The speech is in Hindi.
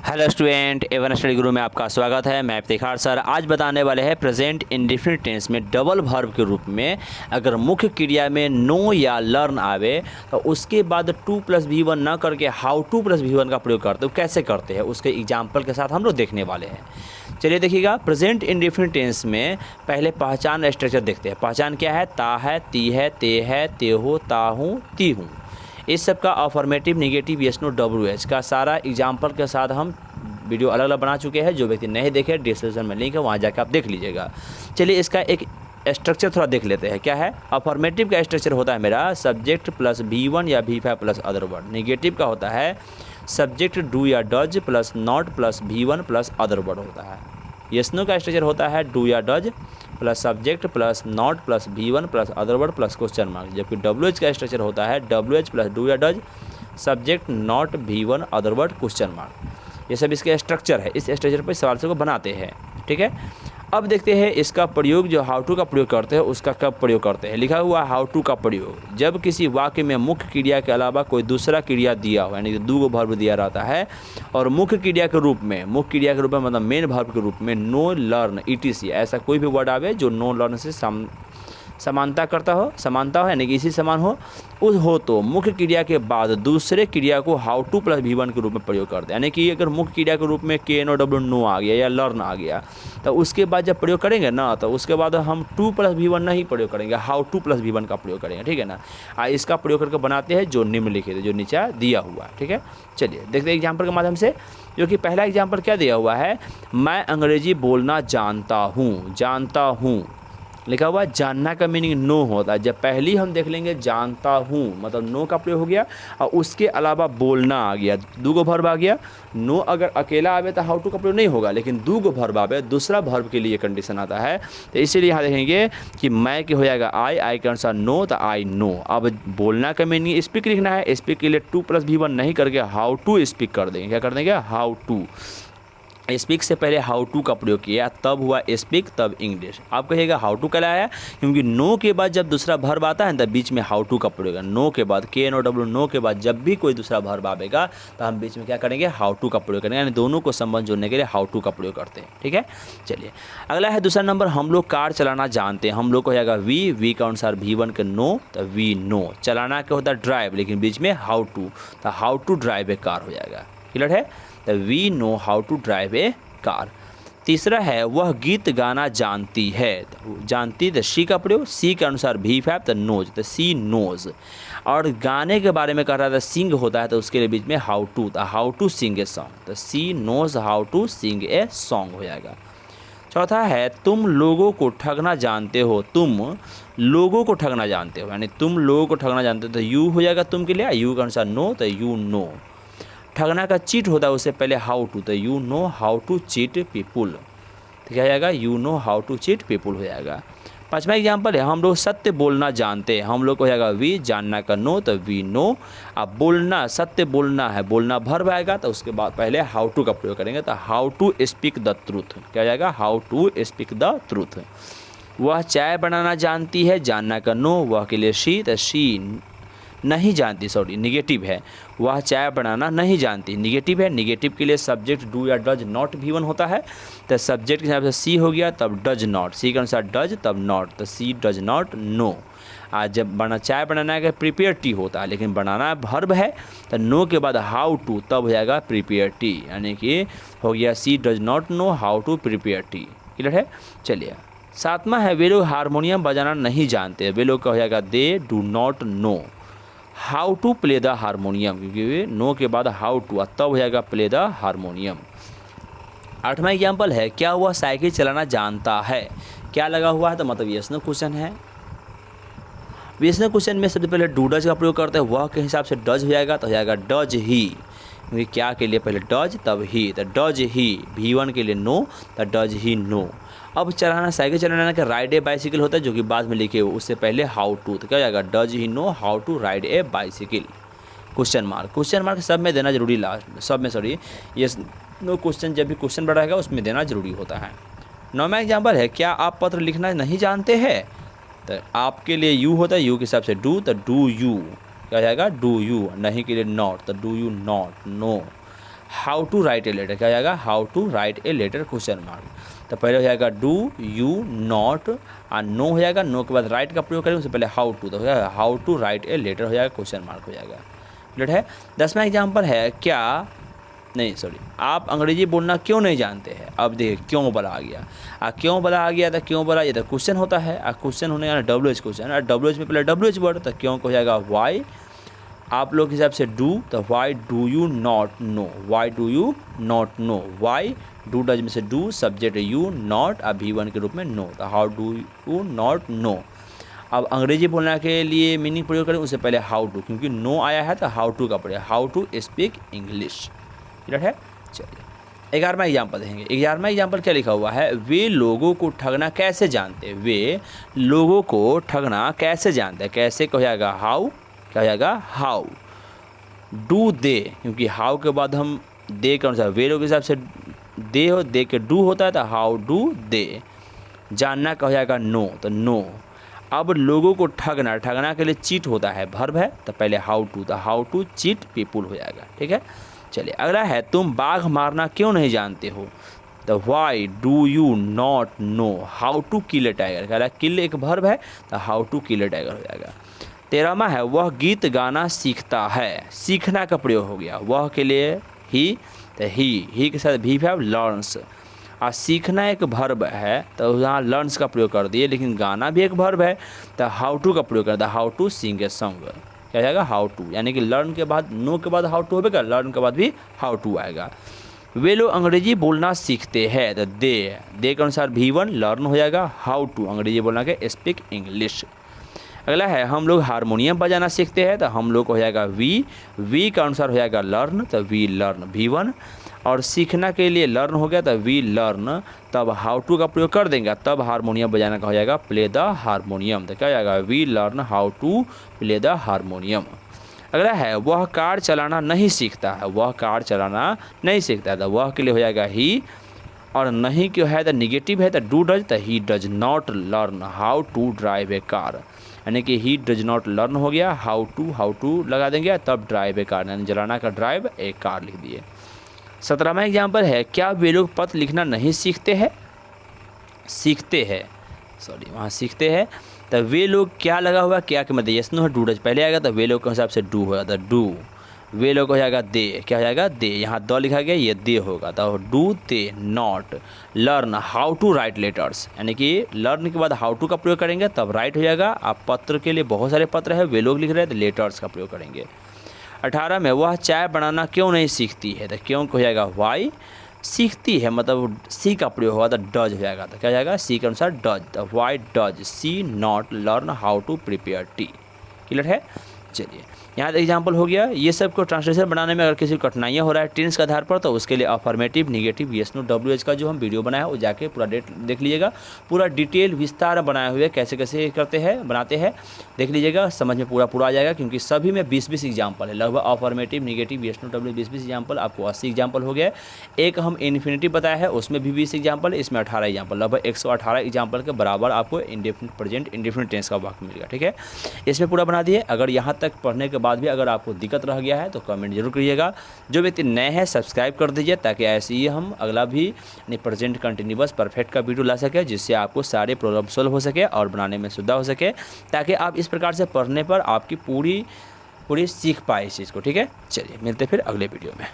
हेलो स्टूडेंट, एवन स्टडी गुरु में आपका स्वागत है। मैं इफ्तिखार सर आज बताने वाले हैं प्रेजेंट इंडेफिनिट टेंस में डबल वर्ब के रूप में अगर मुख्य क्रिया में नो या लर्न आवे तो उसके बाद टू प्लस भी वन न करके हाउ टू प्लस भी वन का प्रयोग करते हो कैसे करते हैं उसके एग्जाम्पल के साथ हम लोग देखने वाले हैं। चलिए देखिएगा, प्रेजेंट इंडेफिनिट टेंस में पहले पहचान स्ट्रक्चर देखते हैं। पहचान क्या है? ता है, ती है, ते है, ते हो, ता हूँ, ती हूँ। इस सब का affirmative, negative, yes no, WH का सारा एग्जाम्पल के साथ हम वीडियो अलग अलग बना चुके हैं। जो व्यक्ति नहीं देखे डिस्क्रिप्शन में लिंक है, वहाँ जाकर आप देख लीजिएगा। चलिए इसका एक स्ट्रक्चर थोड़ा देख लेते हैं। क्या है? अफर्मेटिव का स्ट्रक्चर होता है मेरा सब्जेक्ट प्लस V1 या V5 plus other word. Negative का होता है सब्जेक्ट डू या does plus not plus V1 plus other word होता है। यस नो का स्ट्रक्चर होता है डू या does plus subject plus not plus V1 plus other word plus question mark. जबकि WH का स्ट्रक्चर होता है WH प्लस डू या does subject not V1 other word question mark. ये सब इसके स्ट्रक्चर है। इस स्ट्रक्चर पर सवाल को बनाते हैं। ठीक है, अब देखते हैं इसका प्रयोग। जो हाउ टू का प्रयोग करते हैं उसका कब प्रयोग करते हैं। लिखा हुआ हाउ टू का प्रयोग जब किसी वाक्य में मुख्य क्रिया के अलावा कोई दूसरा क्रिया दिया हो, यानी कि दो वर्ब दिया रहता है और मुख्य क्रिया के रूप में मतलब मेन वर्ब के रूप में नो, लर्न, ETC ऐसा कोई भी वर्ड आवे जो नो, लर्न से समानता हो यानी कि इसी समान हो तो मुख्य क्रिया के बाद दूसरे क्रिया को हाउ टू प्लस V1 के रूप में प्रयोग करते हैं। यानी कि अगर मुख्य क्रिया के रूप में KNOW नो आ गया या लर्न आ गया तो उसके बाद जब प्रयोग करेंगे ना तो उसके बाद हम टू प्लस V1 नहीं प्रयोग करेंगे, हाउ टू प्लस V1 का प्रयोग करेंगे। ठीक है ना। इसका प्रयोग करके बनाते हैं जो निम्नलिखित है, जो नीचे दिया हुआ है। ठीक है, चलिए देखते हैं एग्जाम्पल के माध्यम से। जो कि पहला एग्जाम्पल क्या दिया हुआ है, मैं अंग्रेजी बोलना जानता हूँ। लिखा हुआ जानना का मीनिंग नो होता है। जब पहली हम देख लेंगे जानता हूँ मतलब नो का प्रयोग हो गया और उसके अलावा बोलना आ गया, दूगो वर्ब आ गया। नो अगर अकेला आवे तो हाउ टू का प्रयोग नहीं होगा, लेकिन दूगो वर्ब आवे दूसरा वर्ब के लिए कंडीशन आता है। तो इसीलिए यहाँ देखेंगे कि मैं के हो जाएगा आई के अनुसार नो तो आई नो। अब बोलना का मीनिंग स्पीक लिखना है, स्पीक के लिए टू प्लस V1 नहीं करके हाउ टू स्पीक कर देंगे। क्या कर देंगे? How to. स्पीक से पहले हाउ टू का प्रयोग किया तब हुआ स्पीक, तब इंग्लिश। आप कहिएगा हाउ टू कहलाया क्योंकि नो के बाद जब दूसरा वर्ब आता है तब बीच में हाउ टू का प्रयोग है। नो के बाद KNOW नो के बाद जब भी कोई दूसरा वर्ब आएगा तो हम बीच में क्या करेंगे? हाउ टू का प्रयोग करेंगे। यानी दोनों को संबंध जोड़ने के लिए हाउ टू का प्रयोग करते हैं। ठीक है, चलिए अगला है दूसरा नंबर। हम लोग कार चलाना जानते हैं। हम लोग को हो जाएगा वी का अनुसार V1 के नो तो वी नो। चलाना क्या होता है? ड्राइव, लेकिन बीच में हाउ टू तो how to drive a car हो जाएगा। क्लियर है? तो we know how to drive a car. तीसरा है वह गीत गाना जानती है। जानती तो शी का प्रयोग, सी के अनुसार V5 तो नोज तो सी नोज। और गाने के बारे में कह रहा था सिंग होता है तो उसके लिए बीच में हाउ टू तो how to sing a song तो she knows how to sing a song हो जाएगा। चौथा है तुम लोगों को ठगना जानते हो। तुम लोगों को ठगना जानते हो यानी तुम लोगों को ठगना जानते हो तो यू हो जाएगा तुम के लिए, यू के अनुसार नो तो यू नो। ठगना का चीट होता है उससे पहले हाउ टू तो you know how to cheat people. तो क्या जाएगा? You know how to cheat people हो जाएगा। पांचवा एग्जाम्पल है हम लोग सत्य बोलना जानते हैं। हम लोग को हो जाएगा वी, जानना का नो तो वी नो। अब बोलना, सत्य बोलना है, बोलना वर्ब आएगा तो उसके बाद पहले हाउ टू का प्रयोग करेंगे तो how to speak the truth. क्या जाएगा? How to speak the truth. वह चाय बनाना जानती है। जानना का नो, वह के लिए शी तो शी नहीं जानती, सॉरी निगेटिव है। वह चाय बनाना नहीं जानती, निगेटिव है। निगेटिव के लिए सब्जेक्ट डू या डज नॉट V1 होता है तो सब्जेक्ट के हिसाब से सी हो गया तब डज नॉट, सी के अनुसार डज तब नॉट तो सी डज नॉट नो। आज जब चाय बनाना का प्रिपेयर टी होता है लेकिन बनाना वर्ब है तो नो के बाद हाउ टू तब हो जाएगा प्रिपेयर टी, यानी कि हो गया she does not know how to prepare tea. Clear है? चलिए सातवां है वे लोग हारमोनियम बजाना नहीं जानते। वे लोग का हो जाएगा they do not know how to play the harmonium, क्योंकि नो के बाद हाउ टू तब हो जाएगा प्ले द हारमोनियम। आठवां एग्जाम्पल है क्या वह साइकिल चलाना जानता है। क्या लगा हुआ है तो मतलब यस नो क्वेश्चन है। यस नो क्वेश्चन में सबसे पहले डू डज का प्रयोग करते हैं, वह के हिसाब से डज हो जाएगा तो हो जाएगा डज ही, क्योंकि क्या के लिए पहले डज तब ही तो डज ही। V1 के लिए नो तो डज ही नो। अब चलाना, साइकिल चलाना का राइड ए बाइसिकल होता है जो कि बाद में लिखे हुए, उससे पहले हाउ टू तो क्या हो जाएगा? Does he know how to ride a bicycle. Question mark सब में देना जरूरी, लास्ट में सब में सॉरी यस नो क्वेश्चन जब भी क्वेश्चन बढ़ा रहेगा उसमें देना जरूरी होता है। नौवां एग्जाम्पल है क्या आप पत्र लिखना नहीं जानते हैं। तो आपके लिए यू होता है, यू के हिसाब से डू तो डू यू। क्या हो जाएगा? Do you. नहीं के लिए नॉट तो do you not know. How to write a letter, क्या हो जाएगा how to write a letter question mark. तो पहले हो जाएगा डू यू नॉट, और नो हो जाएगा, नो के बाद राइट का प्रयोग करेंगे, उससे पहले हाउ टू, तो हो जाएगा how to write a letter हो जाएगा क्वेश्चन मार्क हो जाएगा। क्लियर है। 10वां एग्जाम्पल है क्या नहीं सॉरी आप अंग्रेजी बोलना क्यों नहीं जानते हैं। अब देखिए क्यों वाला आ गया, क्यों वाला आ गया, तो क्यों वाला ये तो क्वेश्चन होता है, क्वेश्चन होने का डब्ल्यू क्वेश्चन, और डब्ल्यू में पहले डब्ल्यू वर्ड, तो क्यों को हो जाएगा वाई, आप लोग के हिसाब से डू, तो why do you not no, Y do you not no, why do does में से डू, सब्जेक्ट यू, नॉट अब V1 के रूप में नो, तो how do you not no. अब अंग्रेजी बोलने के लिए मीनिंग प्रयोग करें, उससे पहले हाउ टू, क्योंकि नो आया है तो हाउ टू का प्रयोग, how to speak English. Clear है। चलिए 11वां एग्जाम्पल देखेंगे। 11वां एग्जाम्पल क्या लिखा हुआ है, वे लोगों को ठगना कैसे जानते हैं, वे लोगों को ठगना कैसे जानते हैं, कैसे को जाएगा हाउ, क्या हो जाएगा हाउ डू दे, क्योंकि हाउ के बाद हम दे के अनुसार वे लोग के हिसाब से दे हो, दे के डू होता है, तो हाउ डू दे। जानना का हो जाएगा नो, तो नो। अब लोगों को ठगना, ठगना के लिए चीट होता है, वर्ब है, तो पहले हाउ टू, तो हाउ टू चीट पीपुल हो जाएगा। ठीक है। चलिए अगला है तुम बाघ मारना क्यों नहीं जानते हो, तो why do you not know how to kill a tiger, कह रहा है किल एक वर्ब है, तो how to kill a tiger हो जाएगा। 13वां है वह गीत गाना सीखता है, सीखना का प्रयोग हो गया, वह के लिए ही, तो ही के साथ भी लर्न्स, और सीखना एक वर्ब है तो यहाँ लर्न्स का प्रयोग कर दिए, लेकिन गाना भी एक वर्ब है तो हाउ टू का प्रयोग कर दिया, how to sing a song, क्या जाएगा हाउ टू, यानी कि लर्न के बाद नो के बाद हाउ टू होगा, लर्न के बाद भी हाउ टू आएगा। वे लोग अंग्रेजी बोलना सीखते हैं, तो दे के अनुसार V1 लर्न हो जाएगा, हाउ टू अंग्रेजी बोलना के स्पीक इंग्लिश। अगला है हम लोग हारमोनियम बजाना सीखते हैं, तो हम लोग को हो जाएगा वी का अनुसार हो जाएगा लर्न, तो वी लर्न V1, और सीखना के लिए लर्न हो गया तो वी लर्न, तब हाउ टू का प्रयोग कर देंगे, तब हारमोनियम बजाना का हो जाएगा प्ले द हारमोनियम, तो क्या हो जाएगा we learn how to play the harmonium. अगला है वह कार चलाना नहीं सीखता है, वह कार चलाना नहीं सीखता है, तो वह के लिए हो जाएगा ही, और नहीं क्यों है तो निगेटिव है, तो डू डज, तो he does not learn how to drive a car, यानी कि ही डज नॉट लर्न हो गया, हाउ टू लगा देंगे, तब ड्राइव ए कार, यानी चलाना का ड्राइव ए कार लिख दिए। 17वां एग्जाम्पल है क्या वे लोग पत्र लिखना नहीं सीखते हैं, सीखते हैं सॉरी वहाँ सीखते हैं, तो वे लोग क्या लगा हुआ, क्या कि मतलब यस नो है, डू डज पहले आएगा, तो वे लोग के हिसाब से डू होगा, तो डू, वे लोग हो जाएगा दे, क्या हो जाएगा दे, यहाँ द लिखा गया ये दे होगा, तो do they not learn how to write letters, यानी कि लर्न के बाद हाउ टू का प्रयोग करेंगे तब राइट हो जाएगा। आप पत्र के लिए बहुत सारे पत्र है, वे लोग लिख रहे हैं तो लेटर्स का प्रयोग करेंगे। 18 में वह चाय बनाना क्यों नहीं सीखती है, तो क्यों हो जाएगा वाई, सीखती है मतलब सी का प्रयोग होगा तो डज हो जाएगा, तो क्या हो जाएगा सी के अनुसार डज, तो why does she not learn how to prepare tea. Clear है। चलिए यहाँ एग्जाम्पल हो गया। ये सब को ट्रांसलेशन बनाने में अगर किसी को कठिनाइयाँ हो रहा है टेंस के आधार पर, तो उसके लिए affirmative negative yes no WH का जो हम वीडियो बनाया है वो जाके पूरा देख लीजिएगा, पूरा डिटेल विस्तार बनाए हुए कैसे कैसे करते हैं बनाते हैं देख लीजिएगा, समझ में पूरा आ जाएगा, क्योंकि सभी में 20-20 एग्जाम्पल है, लगभग affirmative negative yes no WH 20-20 example, आपको 80 एग्जाम्पल हो गया। एक हम इन्फिनिटिव बताया है उसमें भी 20 एग्जाम्पल, इसमें 18 एग्जाम्पल, लगभग 118 एग्जाम्पल के बराबर आपको इंडेफिनिट प्रेजेंट इंडेफिनिट टेंस का वाक्य मिलेगा। ठीक है, इसमें पूरा बना दिए। अगर यहाँ तक पढ़ने के बाद भी अगर आपको दिक्कत रह गया है तो कमेंट जरूर करिएगा। जो व्यक्ति नए हैं सब्सक्राइब कर दीजिए, ताकि ऐसे ही हम अगला भी प्रेजेंट कंटिन्यूअस परफेक्ट का वीडियो ला सके, जिससे आपको सारे प्रॉब्लम सॉल्व हो सके और बनाने में सुविधा हो सके, ताकि आप इस प्रकार से पढ़ने पर आपकी पूरी सीख पाए इस चीज़ को। ठीक है, चलिए मिलते फिर अगले वीडियो में।